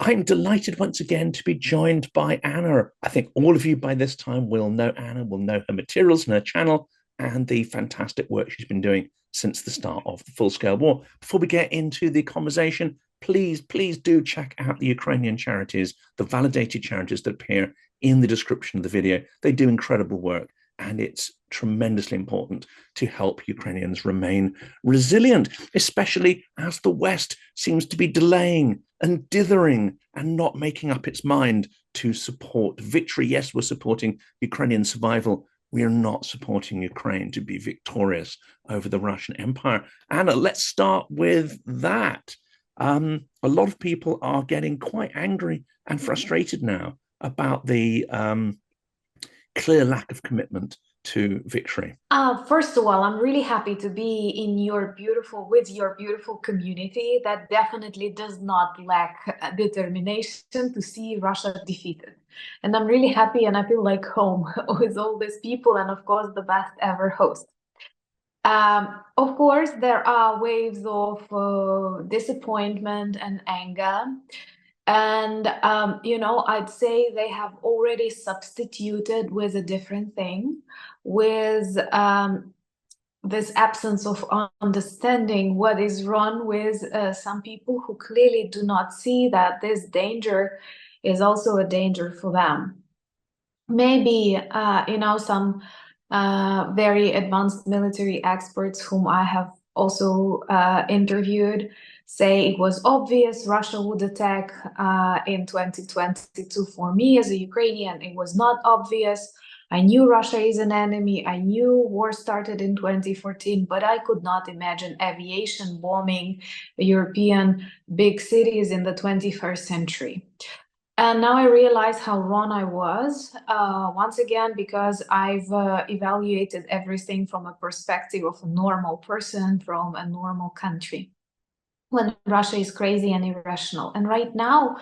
I'm delighted once again to be joined by Anna. I think all of you by this time will know Anna, will know her materials and her channel and the fantastic work she's been doing since the start of the full-scale war. Before we get into the conversation, please do check out the Ukrainian charities, the validated charities that appear in the description of the video. They do incredible work, and it's tremendously important to help Ukrainians remain resilient, especially as the West seems to be delaying and dithering and not making up its mind to support victory. Yes, we're supporting Ukrainian survival. We are not supporting Ukraine to be victorious over the Russian Empire. Anna, let's start with that. A lot of people are getting quite angry and frustrated now about the clear lack of commitment to victory. First of all, I'm really happy to be in with your beautiful community that definitely does not lack determination to see Russia defeated. And I'm really happy and I feel like home with all these people and of course the best ever host. Of course, there are waves of disappointment and anger. And, I'd say they have already substituted with a different thing, with this absence of understanding what is wrong with some people who clearly do not see that this danger is also a danger for them. Maybe, some very advanced military experts whom I have also interviewed say it was obvious Russia would attack in 2022. For me as a Ukrainian, it was not obvious. I knew Russia is an enemy. I knew war started in 2014, but I could not imagine aviation bombing European big cities in the 21st century. And now I realize how wrong I was, once again, because I've evaluated everything from a perspective of a normal person from a normal country, when Russia is crazy and irrational. And right now,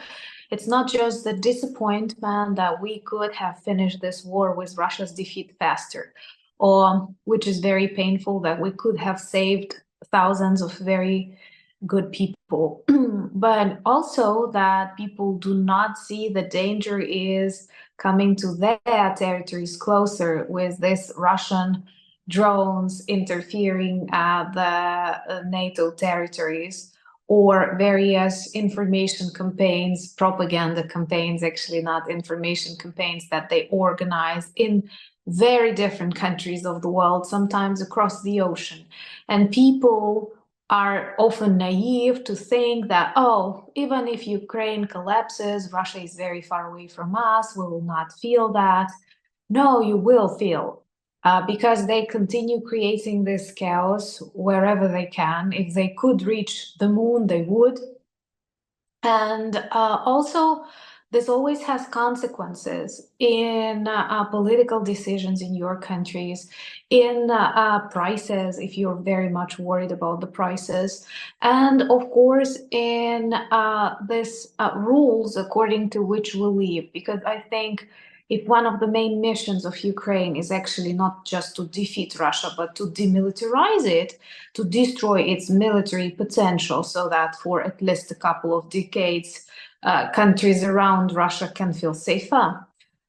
it's not just the disappointment that we could have finished this war with Russia's defeat faster, or which is very painful, that we could have saved thousands of very good people, but also that people do not see the danger is coming to their territories closer with this Russian drones interfering at the NATO territories, or various information campaigns, propaganda campaigns, actually not information campaigns, that they organize in very different countries of the world, sometimes across the ocean. And people are often naive to think that, oh, even if Ukraine collapses, Russia is very far away from us, we will not feel that. No, you will feel, because they continue creating this chaos wherever they can. If they could reach the moon, they would. And also, this always has consequences in political decisions in your countries, in prices, if you're very much worried about the prices, and of course in this rules according to which we live. Because I think if one of the main missions of Ukraine is actually not just to defeat Russia, but to demilitarize it, to destroy its military potential, so that for at least a couple of decades, countries around Russia can feel safer.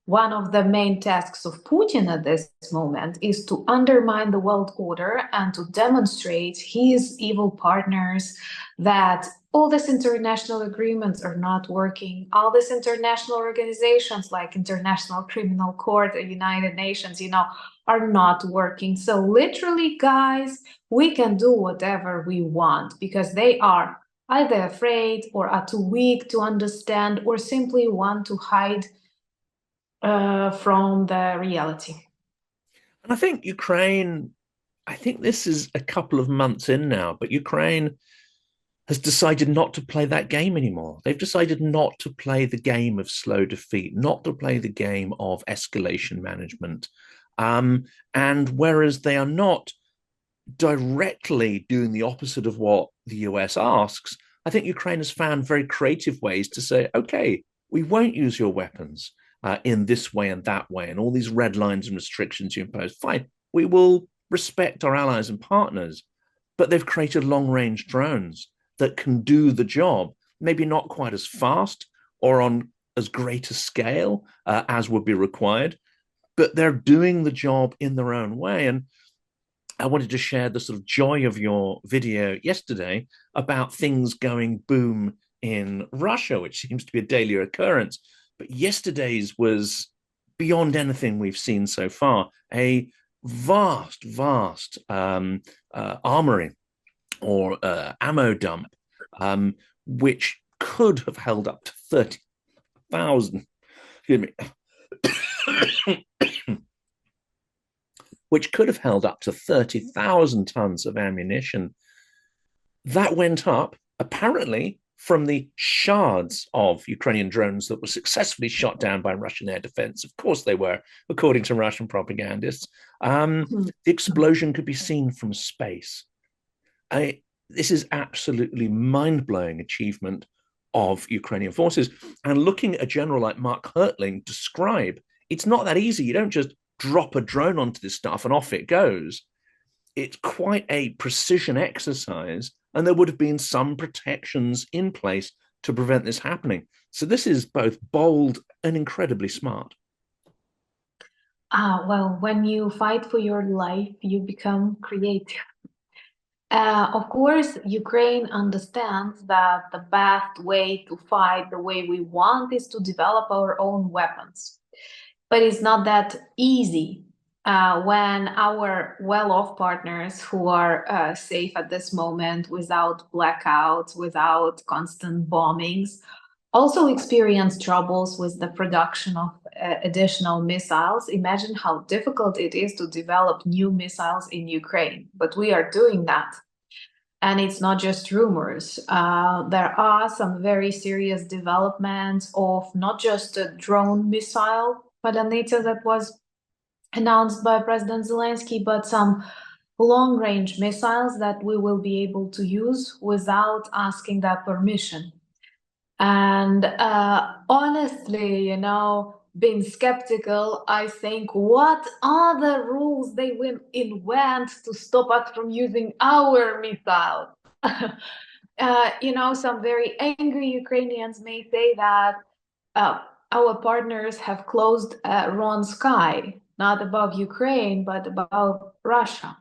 One of the main tasks of Putin at this moment is to undermine the world order and to demonstrate his evil partners that all these international agreements are not working. All these international organizations like International Criminal Court, the United Nations, are not working. So literally, guys, we can do whatever we want because they are either afraid or are too weak to understand or simply want to hide from the reality. And I think I think this is a couple of months in now, but Ukraine has decided not to play that game anymore. They've decided not to play the game of slow defeat, not to play the game of escalation management. And whereas they are not directly doing the opposite of what the US asks, I think Ukraine has found very creative ways to say, okay, we won't use your weapons in this way and that way, and all these red lines and restrictions you impose. Fine, we will respect our allies and partners, but they've created long range drones that can do the job, maybe not quite as fast or on as great a scale as would be required, but they're doing the job in their own way. And I wanted to share the sort of joy of your video yesterday about things going boom in Russia, which seems to be a daily occurrence. But yesterday's was beyond anything we've seen so far. A vast armory or ammo dump, which could have held up to 30,000, excuse me, which could have held up to 30,000 tons of ammunition. That went up, apparently, from the shards of Ukrainian drones that were successfully shot down by Russian air defense. Of course, they were, according to Russian propagandists. The explosion could be seen from space. This is absolutely mind-blowing achievement of Ukrainian forces. And looking at a general like Mark Hertling describe, it's not that easy. You don't just drop a drone onto this stuff and off it goes. It's quite a precision exercise, and there would have been some protections in place to prevent this happening. So this is both bold and incredibly smart. Well, when you fight for your life, you become creative. Of course, Ukraine understands that the best way to fight the way we want is to develop our own weapons. But it's not that easy when our well-off partners who are safe at this moment without blackouts, without constant bombings, also experience troubles with the production of additional missiles. Imagine how difficult it is to develop new missiles in Ukraine, but we are doing that. And it's not just rumors. There are some very serious developments of not just a drone missile Prytula that was announced by President Zelenskyy, but some long-range missiles that we will be able to use without asking that permission. And honestly, being skeptical, I think, what are the rules they will invent to stop us from using our missiles? Some very angry Ukrainians may say that our partners have closed wrong sky, not above Ukraine, but above Russia.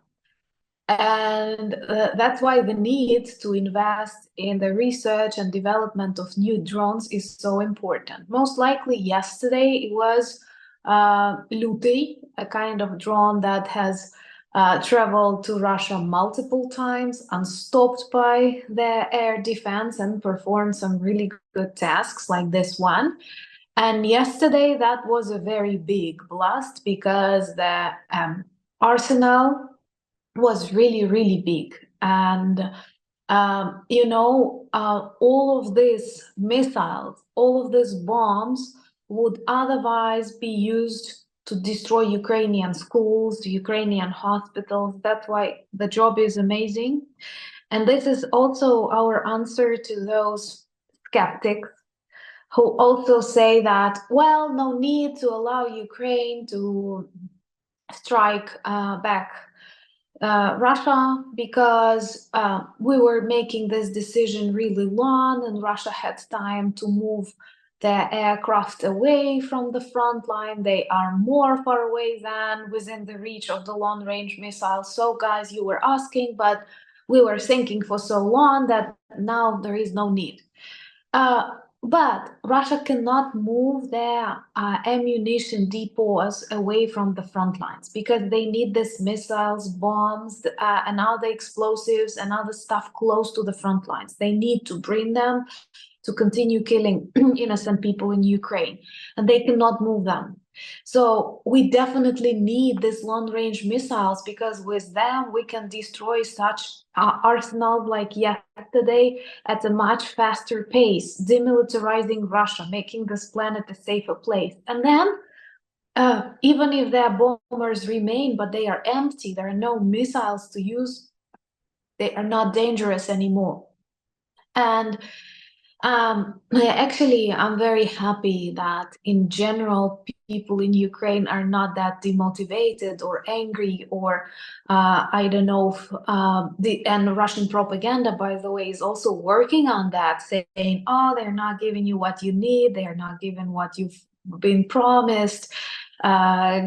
And that's why the need to invest in the research and development of new drones is so important. Most likely yesterday it was Luty, a kind of drone that has traveled to Russia multiple times, unstopped by the air defense, and performed some really good tasks like this one. And yesterday that was a very big blast because the arsenal was really, really big. And, all of these missiles, all of these bombs would otherwise be used to destroy Ukrainian schools, Ukrainian hospitals. That's why the job is amazing. And this is also our answer to those skeptics who also say that, well, no need to allow Ukraine to strike back Russia because we were making this decision really long and Russia had time to move their aircraft away from the front line. They are more far away than within the reach of the long-range missiles. So guys, you were asking, but we were thinking for so long that now there is no need. But Russia cannot move their ammunition depots away from the front lines because they need these missiles, bombs, and other explosives and other stuff close to the front lines. They need to bring them to continue killing innocent people in Ukraine, and they cannot move them. So we definitely need these long-range missiles because with them we can destroy such arsenals like yesterday at a much faster pace, demilitarizing Russia, making this planet a safer place. And then even if their bombers remain, but they are empty, there are no missiles to use, they are not dangerous anymore. And Actually, I'm very happy that in general, people in Ukraine are not that demotivated or angry, or I don't know if and Russian propaganda, by the way, is also working on that, saying, oh, they're not giving you what you need, they're not giving what you've been promised,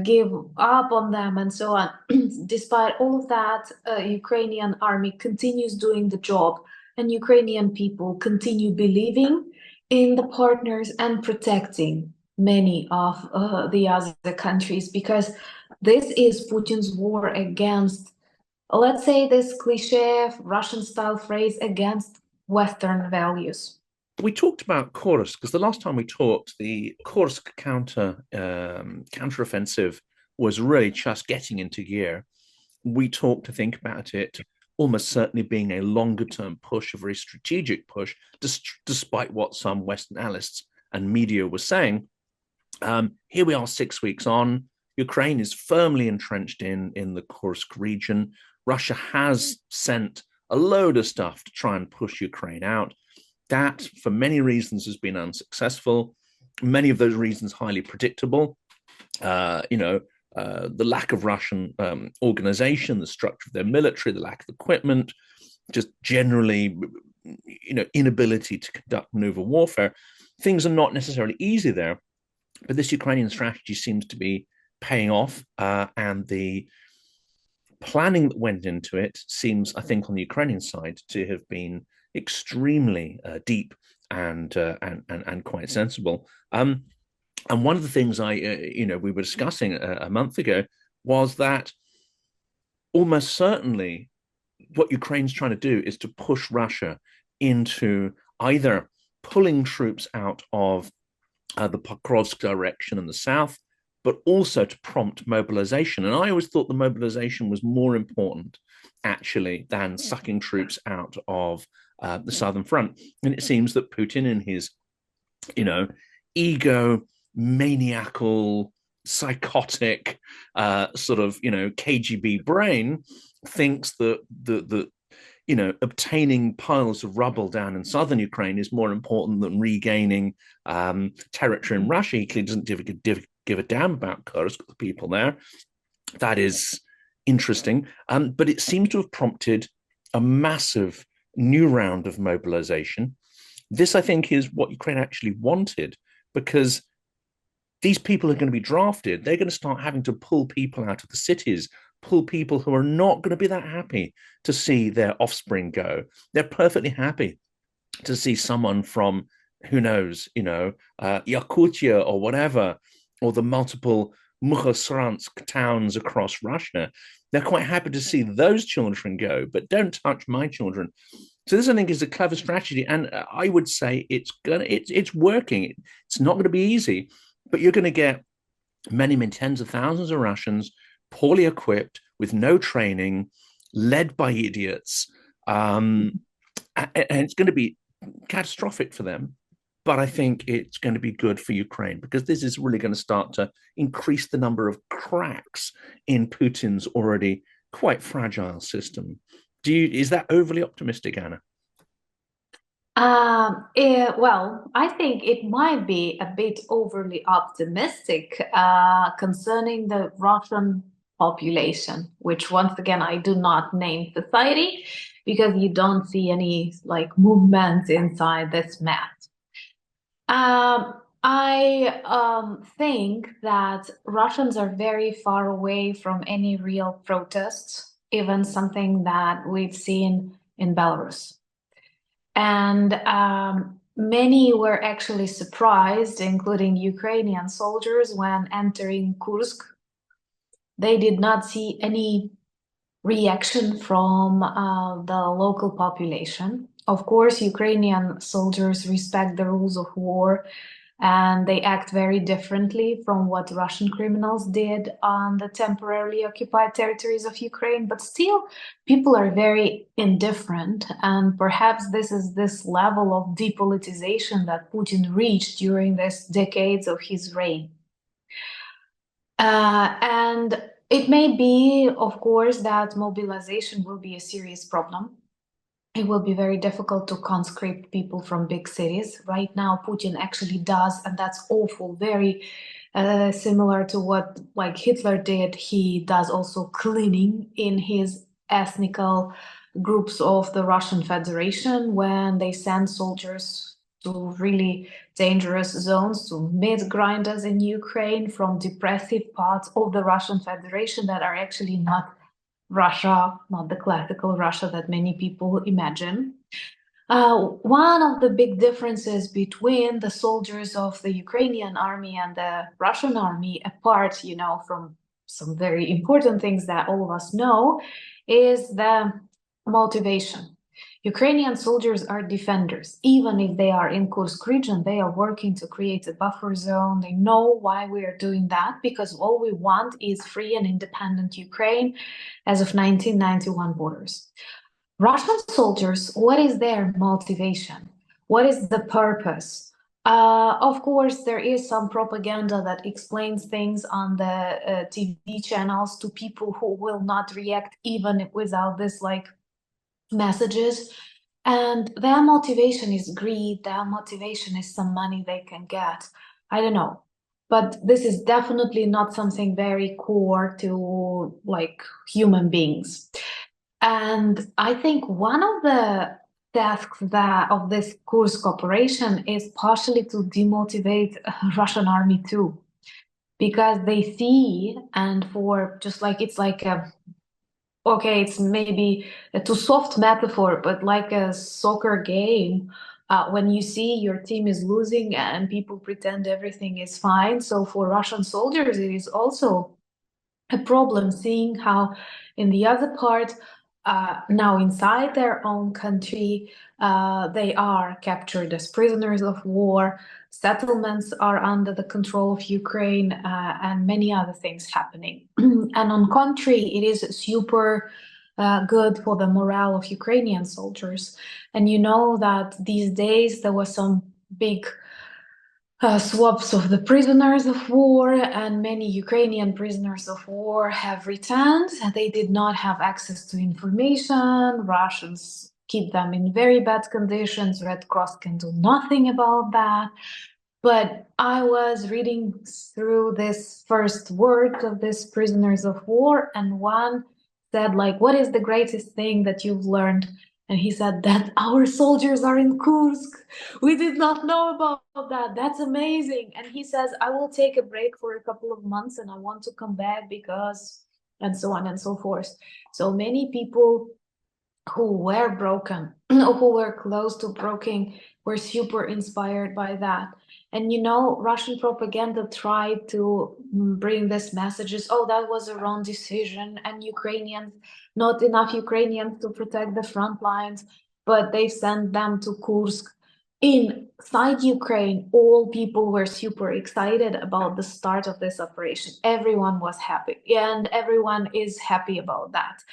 give up on them, and so on. Despite all of that, Ukrainian army continues doing the job, and Ukrainian people continue believing in the partners and protecting many of the other countries, because this is Putin's war against, let's say, this cliche Russian style phrase, against Western values. We talked about Kursk because the last time we talked, the Kursk counteroffensive was really just getting into gear. We talked to think about it almost certainly being a longer term push, a very strategic push, despite what some Western analysts and media were saying. Here we are 6 weeks on. Ukraine is firmly entrenched in the Kursk region. Russia has sent a load of stuff to try and push Ukraine out. That, for many reasons, has been unsuccessful. Many of those reasons highly predictable. The lack of Russian organization, the structure of their military, the lack of equipment, just generally, inability to conduct maneuver warfare. Things are not necessarily easy there, but this Ukrainian strategy seems to be paying off, and the planning that went into it seems, I think, on the Ukrainian side to have been extremely deep and quite sensible. And one of the things we were discussing a month ago was that almost certainly what Ukraine's trying to do is to push Russia into either pulling troops out of the Pokrovsk direction in the south, but also to prompt mobilization. And I always thought the mobilization was more important, actually, than sucking troops out of the southern front. And it seems that Putin, in his, ego maniacal, psychotic, KGB brain, thinks that obtaining piles of rubble down in southern Ukraine is more important than regaining territory in Russia. He clearly doesn't give a damn about Kursk, the people there. That is interesting. But it seems to have prompted a massive new round of mobilization. This, I think, is what Ukraine actually wanted, because these people are going to be drafted. They're going to start having to pull people out of the cities, pull people who are not going to be that happy to see their offspring go. They're perfectly happy to see someone from, who knows, Yakutia or whatever, or the multiple Mukhosransk towns across Russia. They're quite happy to see those children go, but don't touch my children. So this, I think, is a clever strategy, and I would say it's working. It's not going to be easy, but you're going to get many tens of thousands of Russians poorly equipped, with no training, led by idiots, and it's going to be catastrophic for them. But I think it's going to be good for Ukraine, because this is really going to start to increase the number of cracks in Putin's already quite fragile system. Is that overly optimistic, Anna? Well, I think it might be a bit overly optimistic concerning the Russian population, which, once again, I do not name society, because you don't see any movement inside this map. I think that Russians are very far away from any real protests, even something that we've seen in Belarus. And many were actually surprised, including Ukrainian soldiers, when entering Kursk. They did not see any reaction from the local population. Of course, Ukrainian soldiers respect the rules of war, and they act very differently from what Russian criminals did on the temporarily occupied territories of Ukraine. But still, people are very indifferent, and perhaps this level of depolitization that Putin reached during these decades of his reign. And it may be, of course, that mobilization will be a serious problem. it will be very difficult to conscript people from big cities. Right now, Putin actually does, and that's awful, very similar to what like Hitler did. He does also cleaning in his ethnical groups of the Russian Federation when they send soldiers to really dangerous zones, to meat grinders in Ukraine from depressive parts of the Russian Federation that are actually not Russia, not the classical Russia that many people imagine. One of the big differences between the soldiers of the Ukrainian army and the Russian army, apart, from some very important things that all of us know, is the motivation. Ukrainian soldiers are defenders. Even if they are in Kursk region, they are working to create a buffer zone. They know why we are doing that, because all we want is free and independent Ukraine as of 1991 borders. Russian soldiers, what is their motivation? What is the purpose? Of course, there is some propaganda that explains things on the TV channels to people who will not react even without this like messages. And their motivation is greed, their motivation is some money they can get. I don't know. But this is definitely not something very core to like human beings. And I think one of the tasks that of this Kursk operation is partially to demotivate Russian army too, because they see, and for just like it's like a okay, it's maybe a too soft metaphor, but like a soccer game, when you see your team is losing and people pretend everything is fine. So for Russian soldiers, it is also a problem seeing how in the other part, now inside their own country, they are captured as prisoners of war, settlements are under the control of Ukraine, and many other things happening. And on contrary, it is super good for the morale of Ukrainian soldiers. And you know that these days there was some big swaps of the prisoners of war, and many Ukrainian prisoners of war have returned. They did not have access to information. Russians keep them in very bad conditions. Red Cross can do nothing about that. But I was reading through this first words of these prisoners of war, and one said, like, what is the greatest thing that you've learned? And he said that our soldiers are in Kursk. We did not know about that. That's amazing. And he says, I will take a break for a couple of months and I want to come back because, and so on and so forth. So many people who were broken, who were close to broken, were super inspired by that. And Russian propaganda tried to bring these messages, oh, that was a wrong decision, and Ukrainians, not enough Ukrainians to protect the front lines, but they sent them to Kursk. Inside Ukraine, all people were super excited about the start of this operation. Everyone was happy, and everyone is happy about that.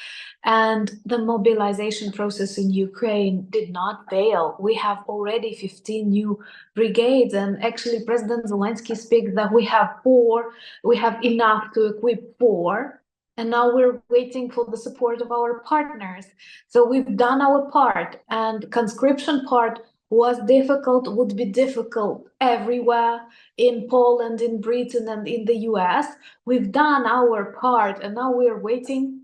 And the mobilization process in Ukraine did not fail. We have already 15 new brigades, and actually President Zelenskyy speaks that we have enough to equip four, and now we're waiting for the support of our partners. So we've done our part, and conscription part was difficult, would be difficult everywhere in Poland, in Britain, and in the US. We've done our part, and now we're waiting.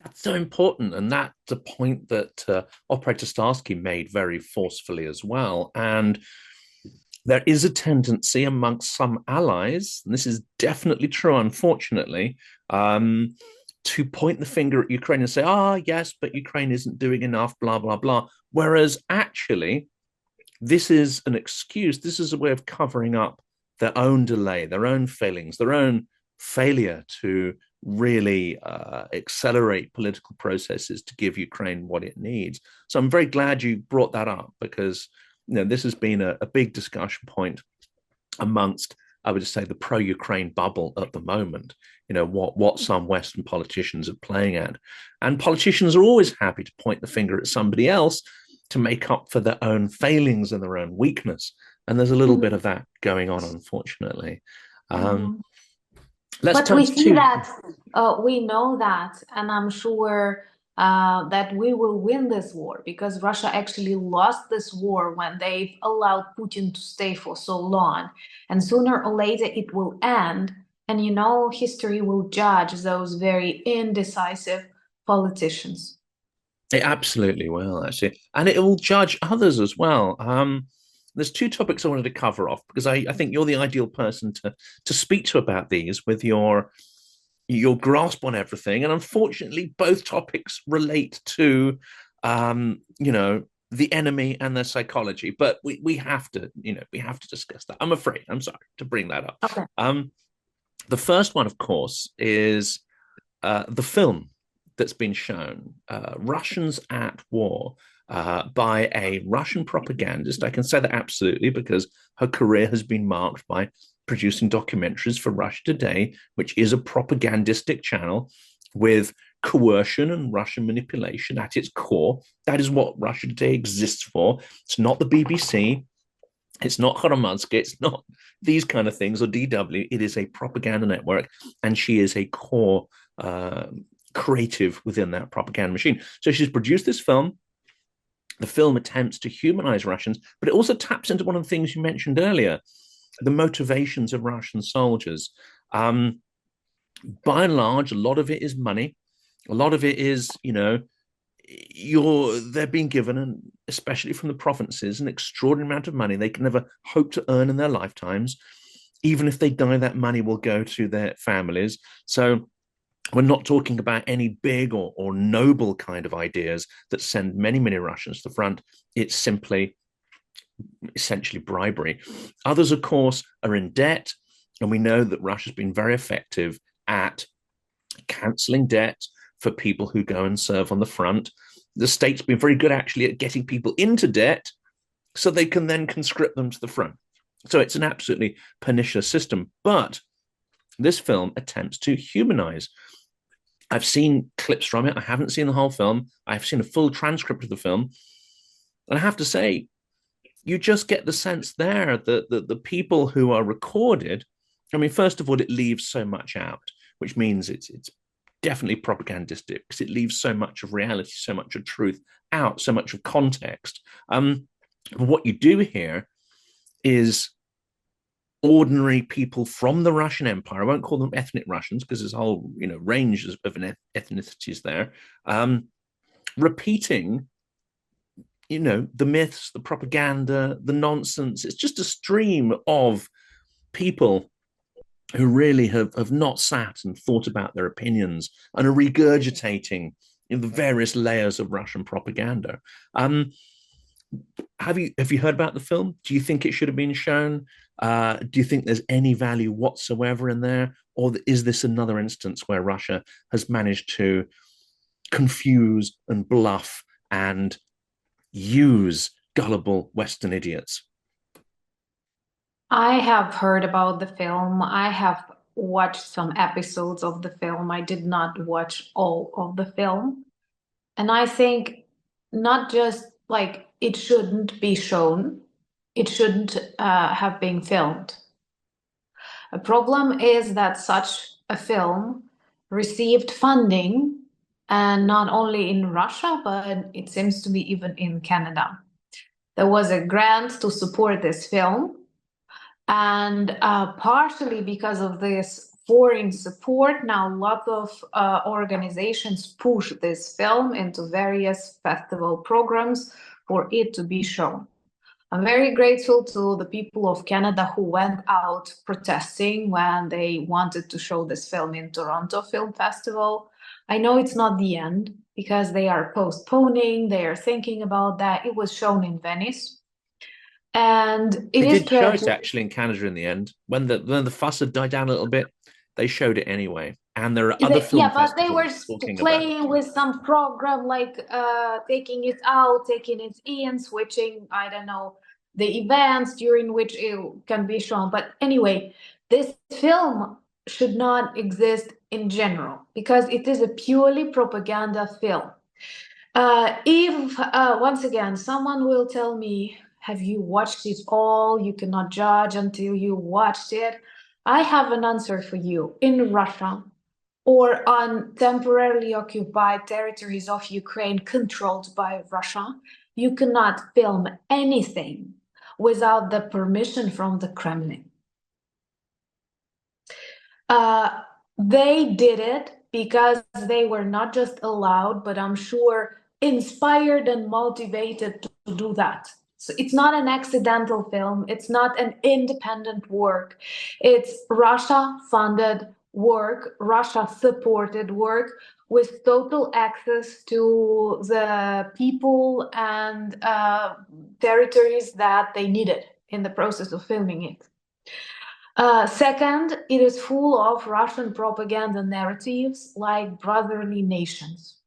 That's so important. And that's a point that Operator Starsky made very forcefully as well. And there is a tendency amongst some allies, and this is definitely true, unfortunately, to point the finger at Ukraine and say, yes, but Ukraine isn't doing enough, blah, blah, blah. Whereas actually, this is an excuse. This is a way of covering up their own delay, their own failings, their own failure to really accelerate political processes to give Ukraine what it needs. So I'm very glad you brought that up, because this has been a big discussion point amongst, I would say, the pro-Ukraine bubble at the moment. What some Western politicians are playing at, and politicians are always happy to point the finger at somebody else to make up for their own failings and their own weakness. And there's a little bit of that going on, unfortunately. But we see that, we know that, and I'm sure that we will win this war, because Russia actually lost this war when they've allowed Putin to stay for so long. And sooner or later it will end. And you know, history will judge those very indecisive politicians. It absolutely will, actually. And it will judge others as well. There's two topics I wanted to cover off because I think you're the ideal person to speak to about these with your grasp on everything. And unfortunately, both topics relate to you know, the enemy and their psychology. But we have to, you know, we have to discuss that. I'm afraid. I'm sorry to bring that up. Okay. The first one, of course, is the film that's been shown, Russians at War, by a Russian propagandist. I can say that absolutely because her career has been marked by producing documentaries for Russia Today, which is a propagandistic channel with coercion and Russian manipulation at its core. That is what Russia Today exists for. It's not the BBC. It's not Hromadske. It's not these kind of things or DW. It is a propaganda network, and she is a core creative within that propaganda machine. So she's produced this film. The film attempts to humanize Russians, but it also taps into one of the things you mentioned earlier, the motivations of Russian soldiers. By and large, a lot of it is money. A lot of it is, you know, they're being given, and especially from the provinces, an extraordinary amount of money they can never hope to earn in their lifetimes. Even if they die, that money will go to their families. So we're not talking about any big or noble kind of ideas that send many, many Russians to the front. It's simply essentially bribery. Others, of course, are in debt. And we know that Russia's been very effective at cancelling debt for people who go and serve on the front. The state's been very good actually at getting people into debt so they can then conscript them to the front. So it's an absolutely pernicious system. But this film attempts to humanize. I've seen clips from it. I haven't seen the whole film. I've seen a full transcript of the film. And I have to say, you just get the sense there that the people who are recorded, I mean, first of all, it leaves so much out, which means it's definitely propagandistic because it leaves so much of reality, so much of truth out, so much of context. What you do here is ordinary people from the Russian Empire. I won't call them ethnic Russians because there's a whole, you know, range of ethnicities there, repeating, you know, the myths, the propaganda, the nonsense. It's just a stream of people who really have not sat and thought about their opinions and are regurgitating in the various layers of Russian propaganda. Have you heard about the film? Do you think it should have been shown? Do you think there's any value whatsoever in there? Or is this another instance where Russia has managed to confuse and bluff and use gullible Western idiots? I have heard about the film. I have watched some episodes of the film. I did not watch all of the film. And I think not just like it shouldn't be shown, it shouldn't have been filmed. A problem is that such a film received funding, and not only in Russia, but it seems to be even in Canada. There was a grant to support this film, and partially because of this foreign support, now a lot of organizations push this film into various festival programs for it to be shown. I'm very grateful to the people of Canada who went out protesting when they wanted to show this film in Toronto Film Festival. I know it's not the end because they are postponing, they are thinking about that. It was shown in Venice. And it They is did show it tragic. actually in Canada in the end. When the fuss had died down a little bit, they showed it anyway. And there are other film Yeah, but they were festivals talking about it. playing with some program like taking it out, taking it in, switching, I don't know, the events during which it can be shown. But anyway, this film should not exist in general because it is a purely propaganda film. If once again someone will tell me, have you watched it all? You cannot judge until you watched it. I have an answer for you. In Russia, or on temporarily occupied territories of Ukraine controlled by Russia, you cannot film anything without the permission from the Kremlin. They did it because they were not just allowed, but I'm sure inspired and motivated to do that. So it's not an accidental film. It's not an independent work. It's Russia-funded work, Russia-supported work with total access to the people and territories that they needed in the process of filming it. Second, it is full of Russian propaganda narratives like brotherly nations.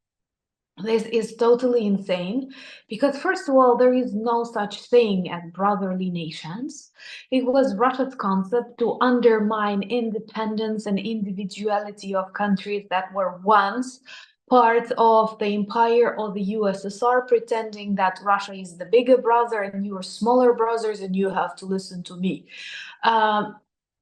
This is totally insane because, first of all, there is no such thing as brotherly nations. It was Russia's concept to undermine independence and individuality of countries that were once part of the empire of the USSR, pretending that Russia is the bigger brother and you are smaller brothers and you have to listen to me.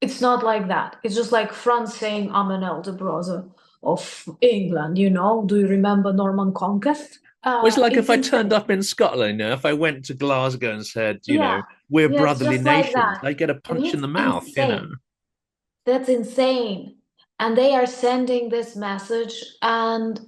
It's not like that. It's just like France saying, I'm an elder brother of England, you know? Do you remember Norman Conquest? Well, it's like if I insane. turned up in Scotland, you know, if I went to Glasgow and said, you know, Yeah, we're yeah, it's brotherly just like nations, that. I get a And punch in it's the mouth, you know. insane. That's insane. And they are sending this message and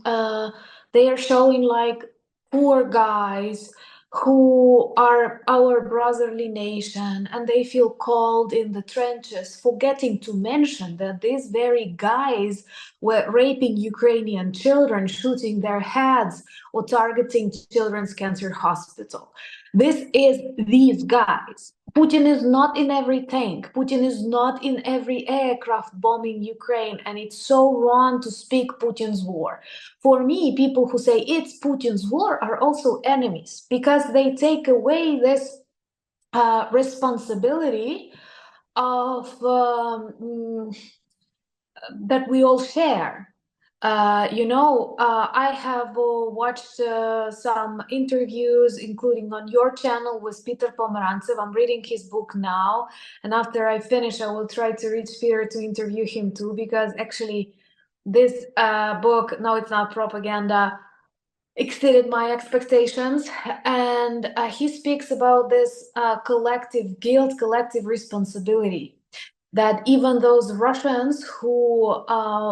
they are showing like poor guys who are our brotherly nation and they feel cold in the trenches, forgetting to mention that these very guys were raping Ukrainian children, shooting their heads, or targeting children's cancer hospital. This is these guys. Putin is not in every tank. Putin is not in every aircraft bombing Ukraine. And it's so wrong to speak Putin's war. For me, people who say it's Putin's war are also enemies because they take away this responsibility of that we all share. I have watched some interviews, including on your channel with Peter Pomerantsev. I'm reading his book now, and after I finish, I will try to reach Peter to interview him too, because actually, this book, no, it's not propaganda, exceeded my expectations, and he speaks about this collective guilt, collective responsibility that even those Russians who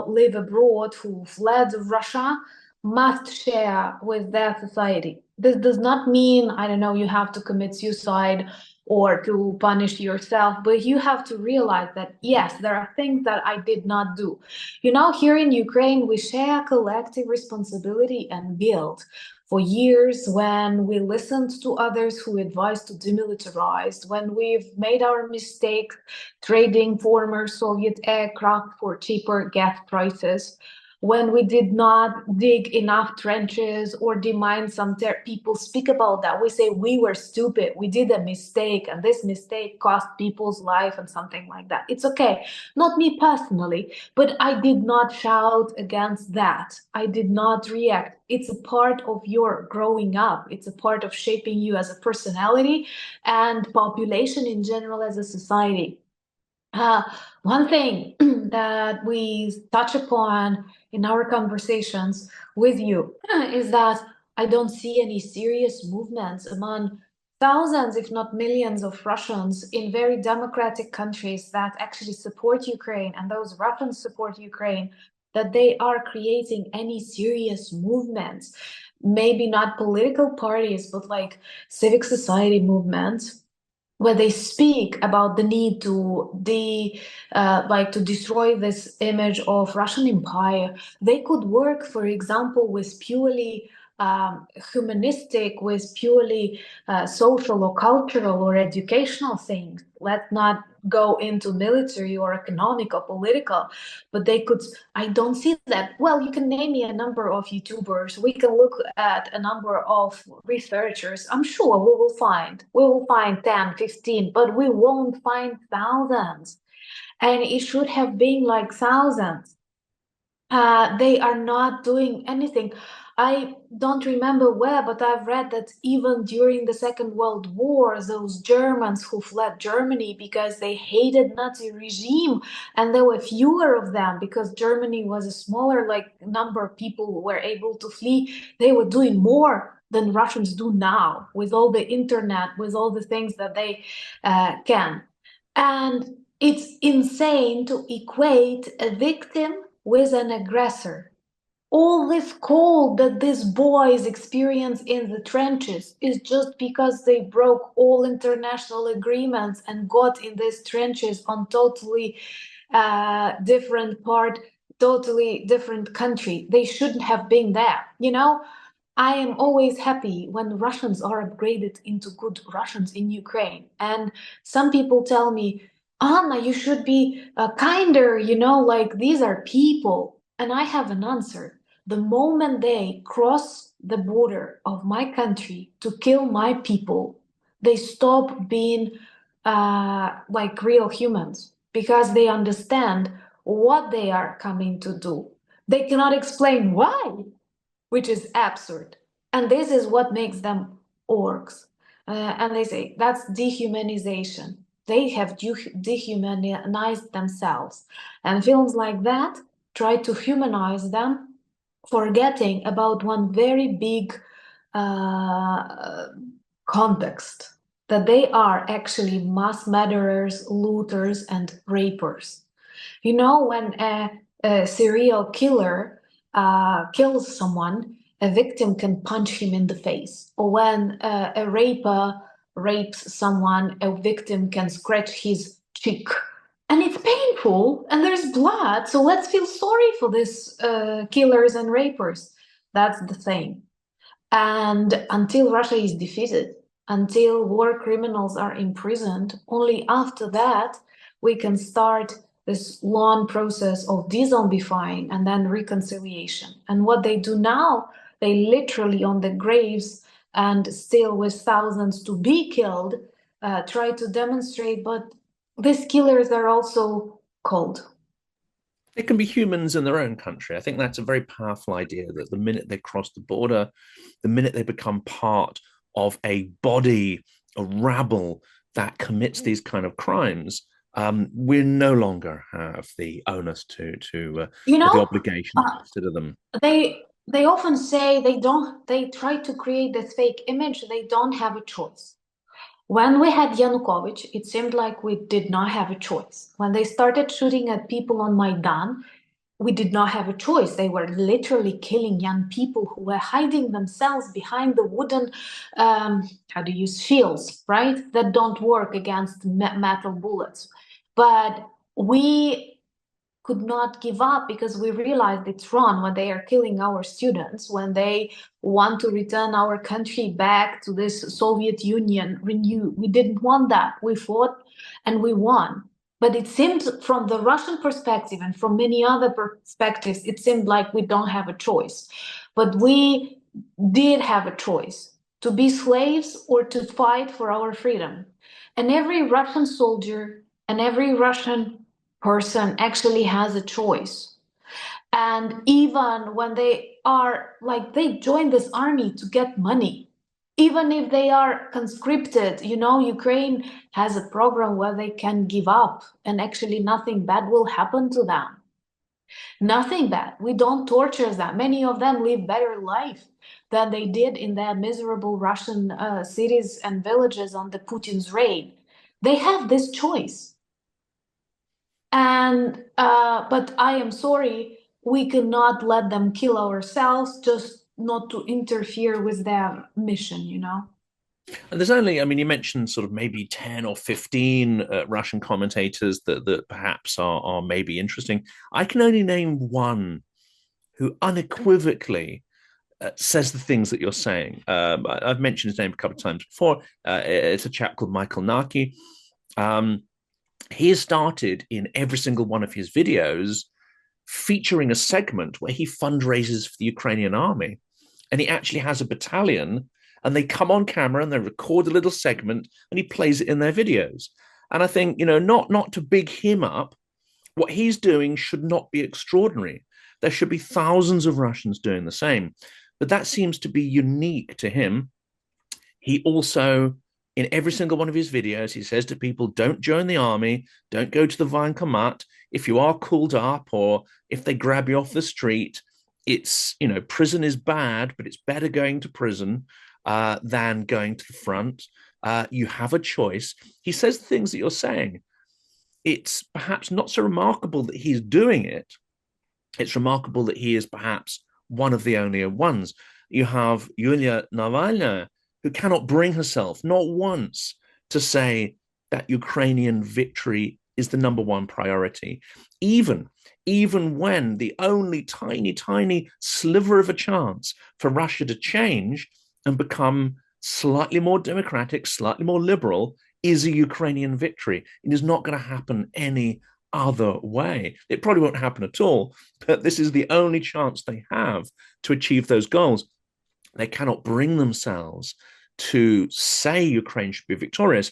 live abroad, who fled Russia, must share with their society. This does not mean, I don't know, you have to commit suicide or to punish yourself, but you have to realize that, yes, there are things that I did not do. You know, here in Ukraine, we share collective responsibility and guilt. For years, when we listened to others who advised to demilitarize, when we've made our mistakes trading former Soviet aircraft for cheaper gas prices, when we did not dig enough trenches or demine some people speak about that. We say we were stupid, we did a mistake, and this mistake cost people's life and something like that. It's okay. Not me personally, but I did not shout against that. I did not react. It's a part of your growing up. It's a part of shaping you as a personality and population in general as a society. One thing that we touch upon in our conversations with you is that I don't see any serious movements among thousands, if not millions, of Russians in very democratic countries that actually support Ukraine, and those Russians support Ukraine, that they are creating any serious movements. Maybe not political parties, but like civic society movements, where they speak about the need to to destroy this image of Russian Empire. They could work, for example, with purely humanistic, with purely social or cultural or educational things. Let's not go into military or economic or political, but they could. I don't see that. Well, you can name me a number of YouTubers. We can look at a number of researchers. I'm sure we will find 10, 15, but we won't find thousands. And it should have been like thousands. They are not doing anything. I don't remember where, but I've read that even during the Second World War, those Germans who fled Germany because they hated Nazi regime, and there were fewer of them because Germany was a smaller like number of people who were able to flee. They were doing more than Russians do now with all the internet, with all the things that they can. And it's insane to equate a victim with an aggressor. All this cold that these boys experience in the trenches is just because they broke all international agreements and got in these trenches on totally different part, totally different country. They shouldn't have been there. I am always happy when Russians are upgraded into good Russians in Ukraine. And some people tell me, Anna, you should be kinder, like these are people. And I have an answer. The moment they cross the border of my country to kill my people, they stop being like real humans because they understand what they are coming to do. They cannot explain why, which is absurd. And this is what makes them orcs. And they say that's dehumanization. They have dehumanized themselves. And films like that try to humanize them, forgetting about one very big context that they are actually mass murderers, looters, and rapers. When a serial killer kills someone, a victim can punch him in the face. Or when a raper rapes someone, a victim can scratch his cheek. And it's painful, and there's blood, so let's feel sorry for these killers and rapers. That's the thing. And until Russia is defeated, until war criminals are imprisoned, only after that we can start this long process of de-zombifying and then reconciliation. And what they do now, they literally on the graves and still with thousands to be killed, try to demonstrate, but these killers are also cold. They can be humans in their own country. I think that's a very powerful idea that the minute they cross the border, the minute they become part of a body, a rabble that commits these kind of crimes, we no longer have the onus You or the know, obligation to uh, consider them. they often say they try to create this fake image, they don't have a choice. When we had Yanukovych, it seemed like we did not have a choice. When they started shooting at people on Maidan, we did not have a choice. They were literally killing young people who were hiding themselves behind the wooden, how do you use shields, right? That don't work against metal bullets. But we could not give up because we realized it's wrong when they are killing our students, when they want to return our country back to this Soviet Union renew. We didn't want that. We fought and we won. But it seemed from the Russian perspective and from many other perspectives, it seemed like we don't have a choice. But we did have a choice to be slaves or to fight for our freedom. And every Russian soldier and every Russian person actually has a choice. And even when they are like, they join this army to get money, even if they are conscripted, Ukraine has a program where they can give up and actually nothing bad will happen to them. Nothing bad. We don't torture them. Many of them live better life than they did in their miserable Russian cities and villages under Putin's reign. They have this choice. And but I am sorry, we cannot let them kill ourselves just not to interfere with their mission. And there's only, I mean, you mentioned sort of maybe 10 or 15 Russian commentators that perhaps are maybe interesting. I can only name one who unequivocally says the things that you're saying. I've mentioned his name a couple of times before. It's a chap called Michael Naki. He has started in every single one of his videos featuring a segment where he fundraises for the Ukrainian army. And he actually has a battalion and they come on camera and they record a little segment and he plays it in their videos. And I think, not to big him up, what he's doing should not be extraordinary. There should be thousands of Russians doing the same. But that seems to be unique to him. He also, in every single one of his videos, he says to people, don't join the army, don't go to the Weinkamat. If you are called up or if they grab you off the street, it's, prison is bad, but it's better going to prison than going to the front. You have a choice. He says the things that you're saying. It's perhaps not so remarkable that he's doing it. It's remarkable that he is perhaps one of the only ones. You have Yulia Navalny, who cannot bring herself, not once, to say that Ukrainian victory is the number one priority, even when the only tiny, tiny sliver of a chance for Russia to change and become slightly more democratic, slightly more liberal, is a Ukrainian victory. It is not going to happen any other way. It probably won't happen at all, but this is the only chance they have to achieve those goals. They cannot bring themselves to say Ukraine should be victorious,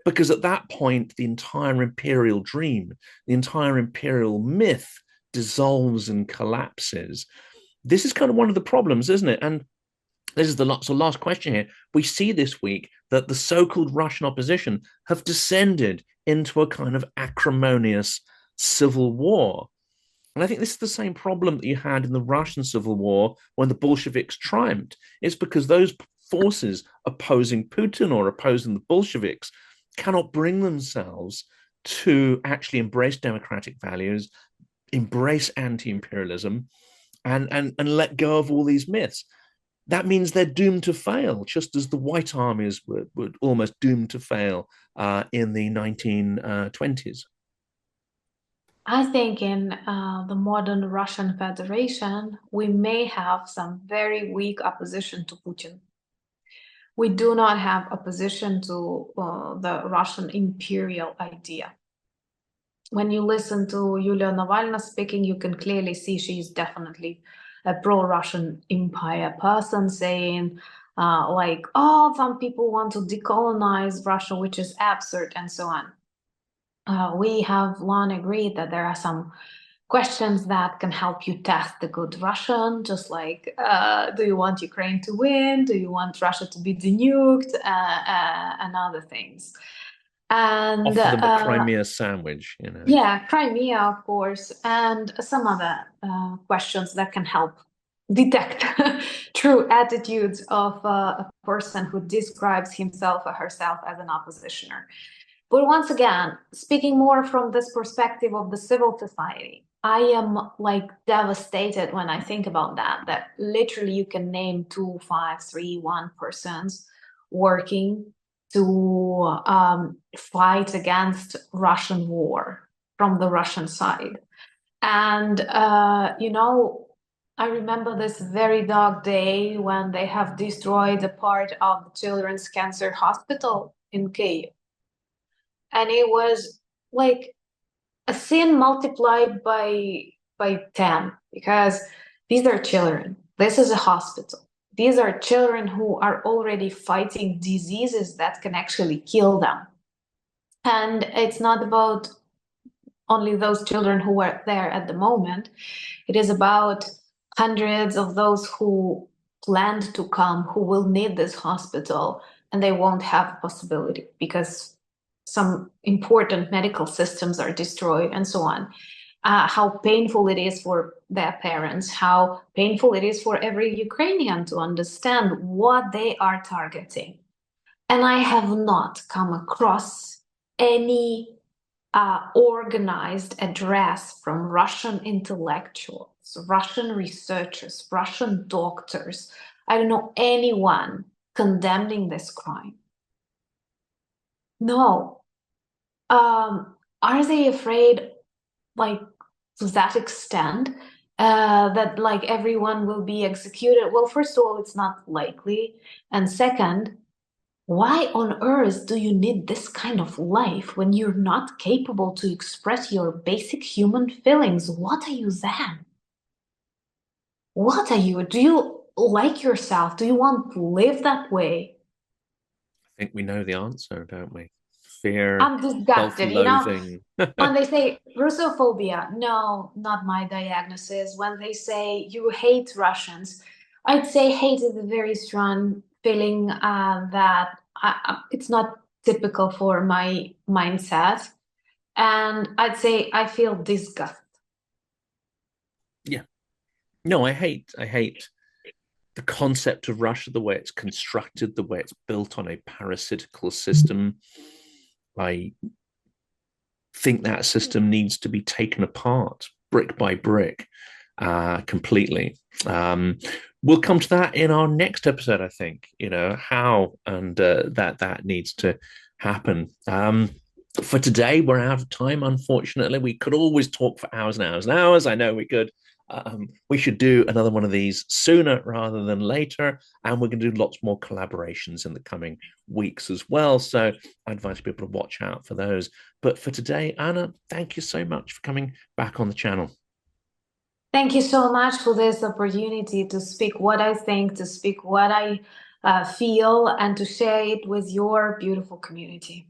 because at that point, the entire imperial dream, the entire imperial myth dissolves and collapses. This is kind of one of the problems, isn't it? And this is the last question here. We see this week that the so-called Russian opposition have descended into a kind of acrimonious civil war. And I think this is the same problem that you had in the Russian Civil War when the Bolsheviks triumphed. It's because those forces opposing Putin or opposing the Bolsheviks cannot bring themselves to actually embrace democratic values, embrace anti-imperialism, and let go of all these myths. That means they're doomed to fail, just as the White Armies were almost doomed to fail in the 1920s. I think in the modern Russian Federation, we may have some very weak opposition to Putin. We do not have opposition to the Russian imperial idea. When you listen to Yulia Navalny speaking, you can clearly see she's definitely a pro-Russian empire person, saying like, oh, some people want to decolonize Russia, which is absurd, and so on. We have long agreed that there are some questions that can help you test the good Russian, just like, do you want Ukraine to win? Do you want Russia to be denuked? And other things. And offer them a Crimea sandwich. Yeah, Crimea, of course, and some other questions that can help detect true attitudes of a person who describes himself or herself as an oppositioner. But once again, speaking more from this perspective of the civil society, I am like devastated when I think about that literally you can name 2, 5, 3, 1 persons working to fight against Russian war from the Russian side. And, I remember this very dark day when they have destroyed a part of the Children's Cancer Hospital in Kyiv. And it was like a sin multiplied by 10, because these are children. This is a hospital. These are children who are already fighting diseases that can actually kill them. And it's not about only those children who are there at the moment. It is about hundreds of those who planned to come, who will need this hospital, and they won't have a possibility because some important medical systems are destroyed and so on. How painful it is for their parents, how painful it is for every Ukrainian to understand what they are targeting. And I have not come across any organized address from Russian intellectuals, Russian researchers, Russian doctors. I don't know anyone condemning this crime. No. Are they afraid, like, to that extent, that like everyone will be executed? Well, first of all, it's not likely. And second, why on earth do you need this kind of life when you're not capable to express your basic human feelings? What are you then? What are you? Do you like yourself? Do you want to live that way? I think we know the answer, don't we? Fear, I'm disgusted, self-loathing. When they say Russophobia, no, not my diagnosis. When they say you hate Russians, I'd say hate is a very strong feeling that it's not typical for my mindset. And I'd say I feel disgust. Yeah. No, I hate the concept of Russia, the way it's constructed, the way it's built on a parasitical system. I think that system needs to be taken apart brick by brick, completely. We'll come to that in our next episode, I think, how and that needs to happen. For today, we're out of time, unfortunately. We could always talk for hours and hours and hours. I know we could. We should do another one of these sooner rather than later. And we're going to do lots more collaborations in the coming weeks as well. So I advise people to watch out for those. But for today, Anna, thank you so much for coming back on the channel. Thank you so much for this opportunity to speak what I think, to speak what I feel, and to share it with your beautiful community.